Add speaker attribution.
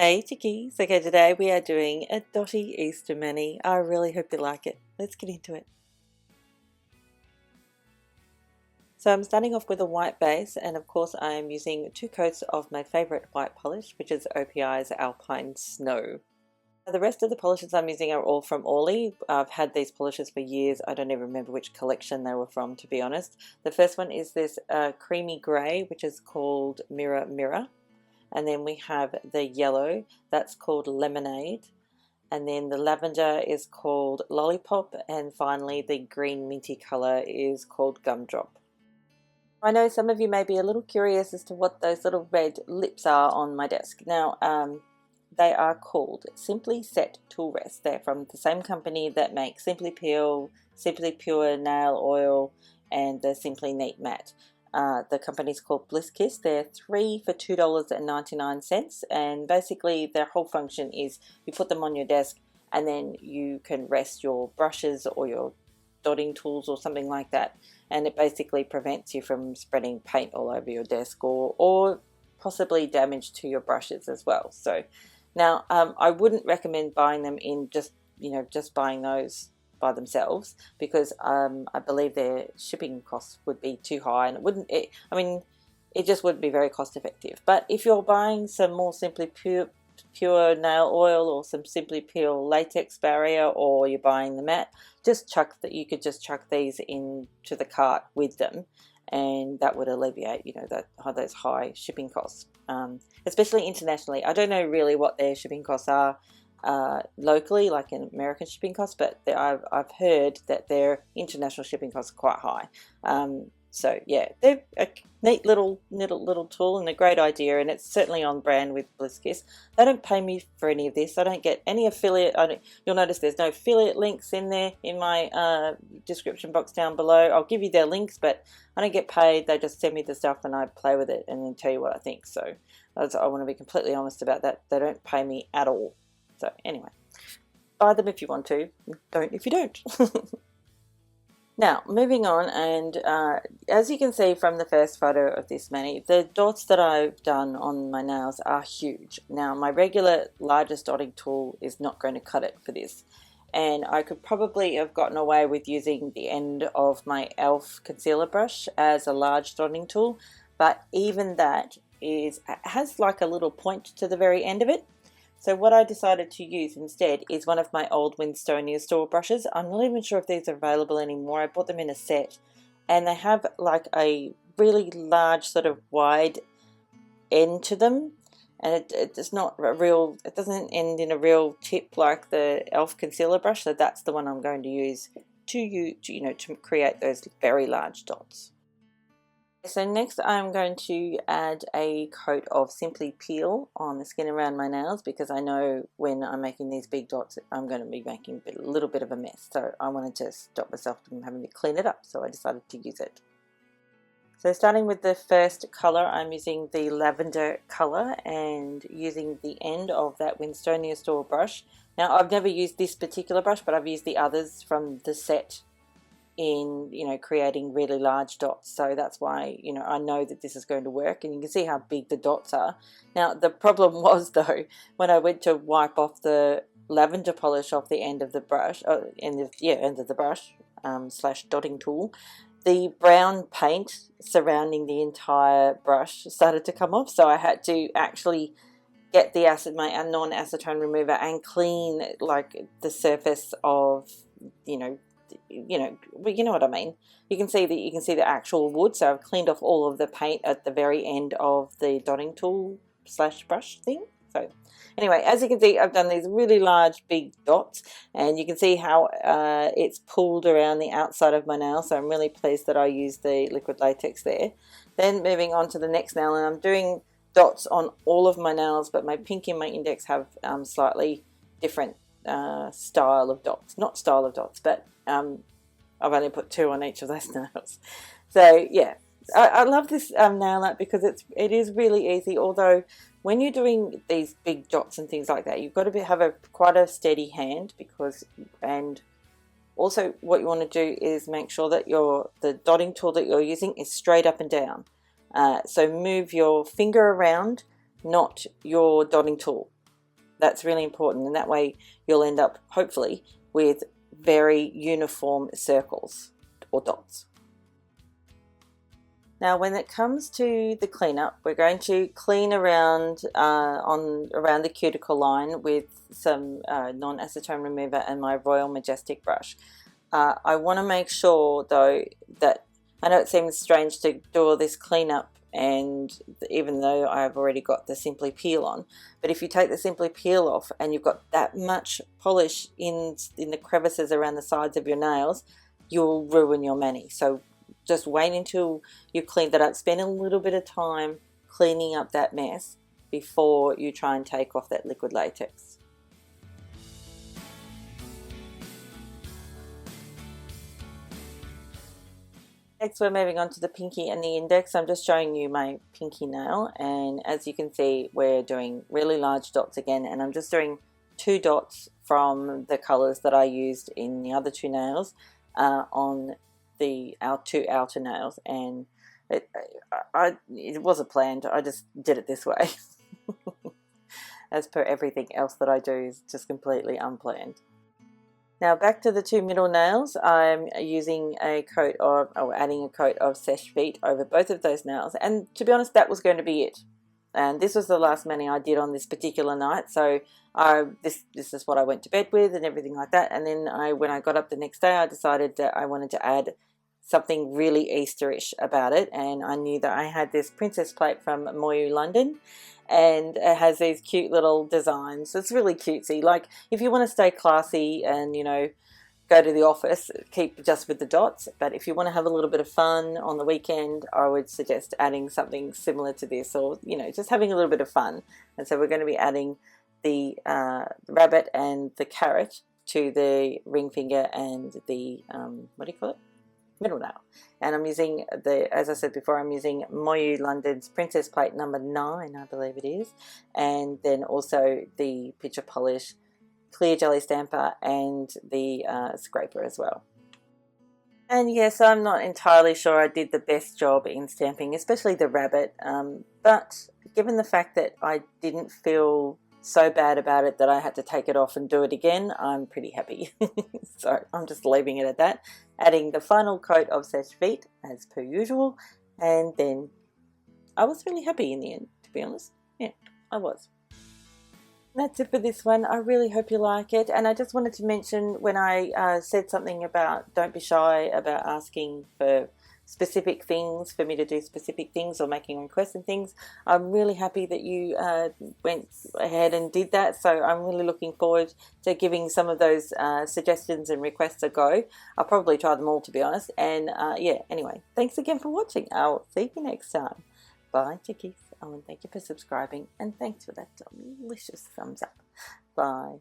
Speaker 1: Hey chickies, okay, today we are doing a Dotty Easter mani. I really hope you like it. Let's get into it. So I'm starting off with a white base, and of course I am using 2 coats of my favorite white polish, which is OPI's Alpine Snow. The rest of the polishes I'm using are all from Orly. I've had these polishes for years. I don't even remember which collection they were from, to be honest. The first one is this creamy grey, which is called Mirror Mirror. And then we have the yellow, that's called Lemonade. And then the lavender is called Lollipop. And finally the green minty colour is called Gumdrop. I know some of you may be a little curious as to what those little red lips are on my desk. Now, they are called Simply Set Tool Rest. They're from the same company that makes Simply Peel, Simply Pure Nail Oil, and the Simply Neat Matte. The company's called Bliss. They're 3 for $2.99, and basically their whole function is you put them on your desk and then you can rest your brushes or your dotting tools or something like that, and it basically prevents you from spreading paint all over your desk or possibly damage to your brushes as well. So now I wouldn't recommend buying them in just buying those by themselves, because I believe their shipping costs would be too high, and it just wouldn't be very cost effective. But if you're buying some more Simply Pure nail oil or some Simply Peel latex barrier, or you're buying the matte, you could just chuck these into the cart with them, and that would alleviate those high shipping costs, especially internationally. I don't know really what their shipping costs are locally, like in American shipping costs, but I've heard that their international shipping costs are quite high. So yeah, they're a neat little tool and a great idea, and it's certainly on brand with Bliss. They don't pay me for any of this. I don't get any affiliate. You'll notice there's no affiliate links in there in my description box down below. I'll give you their links, but I don't get paid. They just send me the stuff and I play with it and then tell you what I think. So I want to be completely honest about that. They don't pay me at all. So anyway, buy them if you want to, don't if you don't. Now, moving on, and as you can see from the first photo of this mani, the dots that I've done on my nails are huge. Now, my regular largest dotting tool is not going to cut it for this, and I could probably have gotten away with using the end of my e.l.f. concealer brush as a large dotting tool, but even that has like a little point to the very end of it. So what I decided to use instead is one of my old Winstonia store brushes. I'm not even sure if these are available anymore. I bought them in a set, and they have like a really large sort of wide end to them, and it's not a real, it doesn't end in a real tip like the e.l.f. concealer brush. So that's the one I'm going to use to create those very large dots. So next I'm going to add a coat of Simply Peel on the skin around my nails, because I know when I'm making these big dots I'm going to be making a little bit of a mess. So I wanted to stop myself from having to clean it up, so I decided to use it. So starting with the first colour, I'm using the lavender colour and using the end of that Winstonia store brush. Now I've never used this particular brush, but I've used the others from the set in creating really large dots, so that's why I know that this is going to work, and you can see how big the dots are. Now the problem was, though, when I went to wipe off the lavender polish off the end of the brush, end of the brush slash dotting tool, the brown paint surrounding the entire brush started to come off, so I had to actually get my non-acetone remover and clean like the surface of you know what I mean. You can see the actual wood. So I've cleaned off all of the paint at the very end of the dotting tool slash brush thing. So anyway, as you can see, I've done these really large big dots, and you can see how it's pulled around the outside of my nail. So I'm really pleased that I used the liquid latex there. Then moving on to the next nail, and I'm doing dots on all of my nails, but my pinky and my index have slightly different style of dots. Not style of dots, but I've only put 2 on each of those nails. So yeah, I love this nail art because it is really easy. Although when you're doing these big dots and things like that, you've got to have quite a steady hand, and also what you want to do is make sure that the dotting tool that you're using is straight up and down. So move your finger around, not your dotting tool. That's really important, and that way you'll end up hopefully with very uniform circles or dots. Now when it comes to the cleanup, we're going to clean around around the cuticle line with some non-acetone remover and my Royal Majestic brush. I want to make sure though that, I know it seems strange to do all this cleanup, and even though I've already got the Simply Peel on, but if you take the Simply Peel off and you've got that much polish in the crevices around the sides of your nails, you'll ruin your mani. So just wait until you clean that up. Spend a little bit of time cleaning up that mess before you try and take off that liquid latex. Next we're moving on to the pinky and the index. I'm just showing you my pinky nail, and as you can see we're doing really large dots again, and I'm just doing 2 dots from the colors that I used in the other 2 nails on our 2 outer nails, and it wasn't planned. I just did it this way. As per everything else that I do is just completely unplanned. Now back to the 2 middle nails, I'm using a coat of, or adding a coat of Seche Vite over both of those nails, and to be honest that was going to be it. And this was the last mani I did on this particular night, so this is what I went to bed with and everything like that. And then when I got up the next day, I decided that I wanted to add something really Easterish about it, and I knew that I had this princess plate from Moyou, London, and it has these cute little designs. It's really cutesy. Like if you want to stay classy and, you know, go to the office, keep just with the dots, but if you want to have a little bit of fun on the weekend, I would suggest adding something similar to this, or, you know, just having a little bit of fun. And so we're going to be adding the rabbit and the carrot to the ring finger and the what do you call it, middle nail. And I'm using as I said before, I'm using Moyou London's Princess Plate number 9, I believe it is, and then also the Picture Polish clear jelly stamper and the scraper as well. And yes, I'm not entirely sure I did the best job in stamping, especially the rabbit, but given the fact that I didn't feel so bad about it that I had to take it off and do it again, I'm pretty happy. So I'm just leaving it at that, adding the final coat of Seche Vite as per usual, and then I was really happy in the end, to be honest. Yeah, I was. That's it for this one. I really hope you like it, and I just wanted to mention when I said something about don't be shy about asking for specific things, for me to do specific things or making requests and things. I'm really happy that you went ahead and did that, so I'm really looking forward to giving some of those suggestions and requests a go. I'll probably try them all, to be honest, and yeah, anyway, thanks again for watching. I'll see you next time. Bye, chickies. Oh, and thank you for subscribing, and thanks for that delicious thumbs up. Bye.